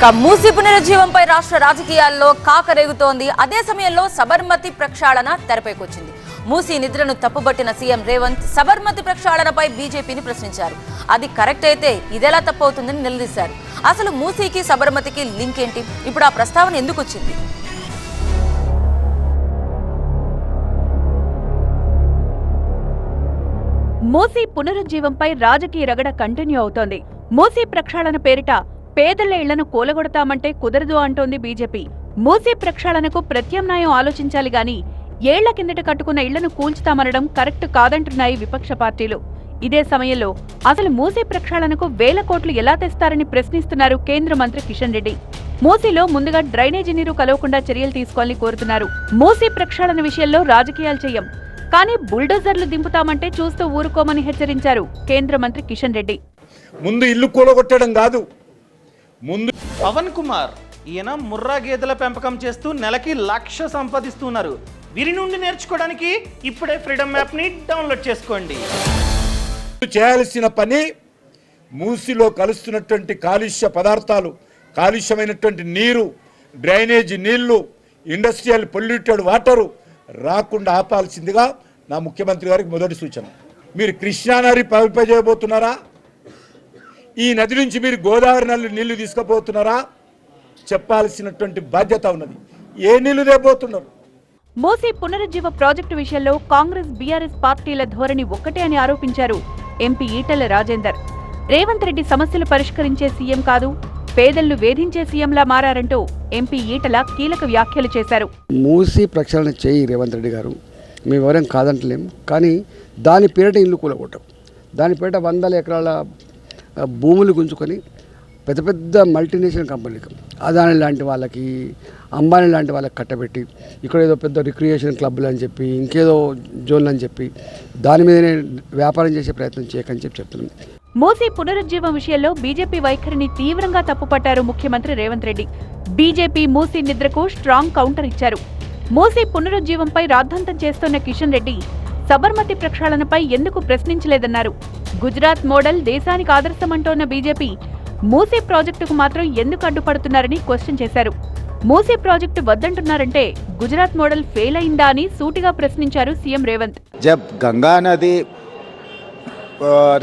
మూసీ పునరుజ్జీవంపై రాష్ట్ర రాజకీయాల్లో కాకరేగుతోంది. అదే సమయంలో సబర్మతి ప్రక్షాళన తెరపైకొచ్చింది. మూసీ నిద్రను తప్పుబట్టిన సీఎం రేవంత్ సబర్మతి ప్రక్షాళనపై బీజేపీని ప్రశ్నించారు. అది కరెక్ట్ అయితే ఇదెలా తప్పవుతుందని నిలదీశారు. అసలు మూసీకి సబర్మతికి లింక్ ఏంటి? ఇప్పుడు ఆ ప్రస్తావన ఎందుకు వచ్చింది? మూసీ పునరుజ్జీవంపై రాజకీయ రగడ కంటిన్యూ అవుతోంది. మూసీ ప్రక్షాళన పేరిట పేదల ఇళ్లను కూలగొడతామంటే కుదరదు అంటోంది బీజేపీ. మూసీ ప్రక్షాళనకు ప్రత్యామ్నాయం ఆలోచించాలి గాని ఏళ్ల కిందట కట్టుకున్న ఇళ్లను కూల్చుతామనడం కరెక్ట్ కాదంటున్నాయి విపక్ష పార్టీలు. ఇదే సమయంలో అసలు మూసీ ప్రక్షాళనకు వేల కోట్లు ఎలా తెస్తారని ప్రశ్నిస్తున్నారు కేంద్ర మంత్రి కిషన్ రెడ్డి. మూసీలో ముందుగా డ్రైనేజీ నీరు కలవకుండా చర్యలు తీసుకోవాలని కోరుతున్నారు. మూసీ ప్రక్షాళన విషయంలో రాజకీయాలు చేయం, కానీ బుల్డోజర్లు దింపుతామంటే చూస్తూ ఊరుకోమని హెచ్చరించారు కేంద్ర మంత్రి కిషన్ రెడ్డి. ముందు ఇల్లు కూలగొట్టడం కాదు, ముందు పవన్ కుమార్ ఈయన ముర్రా గేదెల పెంపకం చేస్తూ నెలకి 1,00,000 సంపాదిస్తున్నారు. వీరి నుండి నేర్చుకోవడానికి ఇప్పుడే ఫ్రీడమ్ యాప్ ని డౌన్లోడ్ చేసుకోండి. చేయాల్సిన పని మూసిలో కలుస్తున్నటువంటి కాలుష్య పదార్థాలు, కాలుష్యమైనటువంటి నీరు, డ్రైనేజీ నీళ్లు, ఇండస్ట్రియల్ పొల్యూటెడ్ వాటరు రాకుండా ఆపాల్సిందిగా నా ముఖ్యమంత్రి గారికి మొదటి సూచన. మీరు కృష్ణానది ప్రవహింపజేయబోతున్నారా? ఈ నది నుంచి మీరు గోదావరి నీళ్లు తీసుకుపోతున్నారా? చెప్పాల్సినటువంటి బాధ్యత ఉన్నది. ఏ నీళ్లు తేబోతున్నారు? మూసీ పునరుజ్జీవ ప్రాజెక్టు విషయంలో కాంగ్రెస్ బీఆర్ఎస్ పార్టీల ధోరణి ఒక్కటే అని ఆరోపించారు ఎంపీ ఈటెల రాజేందర్. రేవంత్ రెడ్డి సమస్యలు పరిష్కరించే సీఎం కాదు, పేదలను వేధించే సీఎంలా మారారంటూ ఎంపీ ఈటెల కీలక వ్యాఖ్యలు చేశారు. మూసీ ప్రక్షాళన చేయి రేవంత్ రెడ్డి గారు, మేము ఎవరేం కాదంటలేం, కానీ దాని పేరిట ఇల్లు కూలగొట్టం. దాని పేరిట 100 ఎకరాల భూములు గుంజుకొని పెద్ద పెద్ద మల్టీనేషనల్ కంపెనీలకు, అదాని లాంటి వాళ్ళకి, అంబానీ లాంటి వాళ్ళకి కట్టబెట్టి ఇక్కడ ఏదో పెద్ద రిక్రియేషన్ క్లబ్లు అని చెప్పి, ఇంకేదో జోన్లు అని చెప్పి దాని మీదనే వ్యాపారం చేసే ప్రయత్నం చేయకని చెప్తున్నాం. మూసీ పునరుజ్జీవం విషయంలో బీజేపీ వైఖరిని తీవ్రంగా తప్పుపట్టారు ముఖ్యమంత్రి రేవంత్ రెడ్డి. బీజేపీ మూసీ నిద్రకు స్ట్రాంగ్ కౌంటర్ ఇచ్చారు. మూసీ పునరుజ్జీవంపై రాద్ధాంతం చేస్తున్న కిషన్ రెడ్డి సబర్మతి ప్రక్షాళనపై ఎందుకు ప్రశ్నించలేదన్నారు. గుజరాత్ మోడల్ దేశానికి ఆదర్శమంటోన్న బీజేపీ మూసీ ప్రాజెక్టుకు మాత్రం ఎందుకు అడ్డుపడుతున్నారని క్వశ్చన్ చేశారు. మూసీ ప్రాజెక్టు వద్దంటున్నారంటే గుజరాత్ మోడల్ ఫెయిల్ అయిందా అని సూటిగా ప్రశ్నించారు సీఎం రేవంత్. जब गंगा नदी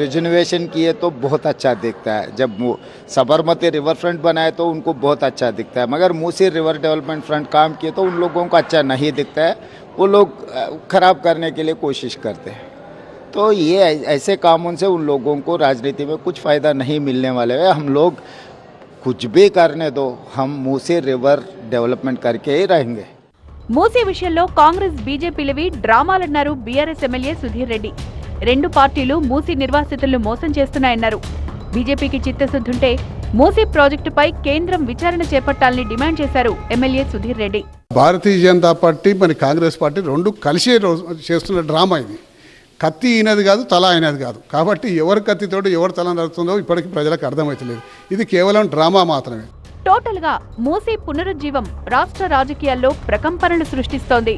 रिजर्वेशन किए तो बहुत अच्छा दिखता है, जब साबरमती रिवर फ्रंट बनाए तो उनको बहुत अच्छा दिखता है, मगर मूसी रिवर डेवलपमेंट फ्रंट काम किए तो उन लोगों को अच्छा नहीं दिखता है, वो लोग खराब करने के लिए कोशिश करते हैं. तो ये ऐसे कामों से उन लोगों को राजनीति में कुछ फ़ायदा नहीं मिलने वाले है. हम लोग कुछ भी करने दो, हम मूसी रिवर डेवलपमेंट करके ही रहेंगे. మూసీ విషయంలో కాంగ్రెస్ బీజేపీలవి డ్రామాలన్నారు బీఆర్ఎస్ ఎమ్మెల్యే సుధీర్ రెడ్డి. రెండు పార్టీలు మూసీ నిర్వాసితులను మోసం చేస్తున్నాయన్నారు. బీజేపీకి చిత్తశుద్ధుంటే మూసీ ప్రాజెక్టుపై కేంద్రం విచారణ చేపట్టాలని డిమాండ్ చేశారు ఎమ్మెల్యే సుధీర్ రెడ్డి. భారతీయ జనతా పార్టీ మరి కాంగ్రెస్ పార్టీ రెండు కలిసి చేస్తున్న డ్రామా ఇది. కత్తి అయినది కాదు, తల అయినది కాదు. కాబట్టి ఎవరి కత్తితోటి ఎవరు తల నడుస్తుందో ఇప్పటికీ ప్రజలకు అర్థమవుతలేదు. ఇది కేవలం డ్రామా మాత్రమే. టోటల్ గా మూసీ పునరుజ్జీవం రాష్ట్ర రాజకీయాల్లో ప్రకంపనలు సృష్టిస్తోంది.